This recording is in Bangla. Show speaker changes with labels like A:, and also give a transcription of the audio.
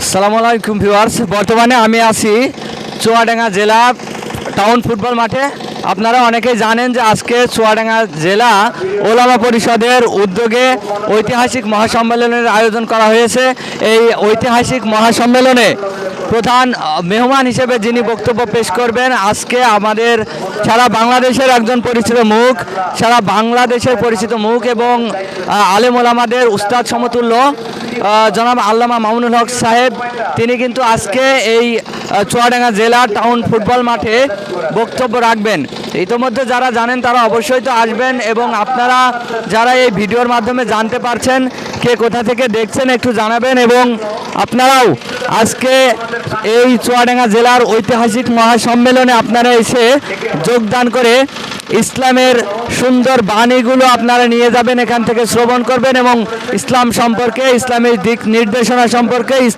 A: আসসালামু আলাইকুম ভিউয়ার্স, বর্তমানে আমি আছি চুয়াডাঙ্গা জেলা টাউন ফুটবল মাঠে। আপনারা অনেকেই জানেন যে আজকে চুয়াডাঙ্গা জেলা ওলামা পরিষদের উদ্যোগে ঐতিহাসিক মহাসম্মেলনের আয়োজন করা হয়েছে। এই ঐতিহাসিক মহাসম্মেলনে প্রধান মেহমান হিসেবে যিনি বক্তব্য পেশ করবেন, আজকে আমাদের সারা বাংলাদেশের একজন পরিচিত মুখ, সারা বাংলাদেশের পরিচিত মুখ এবং আলেম ওলামাদের উস্তাদ সমতুল্য জনাব আল্লামা মামুনুল হক সাহেব, তিনি কিন্তু আজকে এই চুয়াডাঙ্গা জেলা টাউন ফুটবল মাঠে বক্তব্য রাখবেন। ইতোমধ্যে যারা জানেন তারা অবশ্যই তো আসবেন, এবং আপনারা যারা এই ভিডিওর মাধ্যমে জানতে পারছেন, কে কোথা থেকে দেখছেন একটু জানাবেন, এবং আপনারাও আজকে এই চুয়াডাঙ্গা জেলার ঐতিহাসিক মহাসম্মেলনে আপনারা এসে যোগদান করে ইসলামের সুন্দর বাণীগুলো আপনারা নিয়ে যাবেন, এখান থেকে শ্রবণ করবেন এবং ইসলাম সম্পর্কে, ইসলামের দিক নির্দেশনা সম্পর্কে,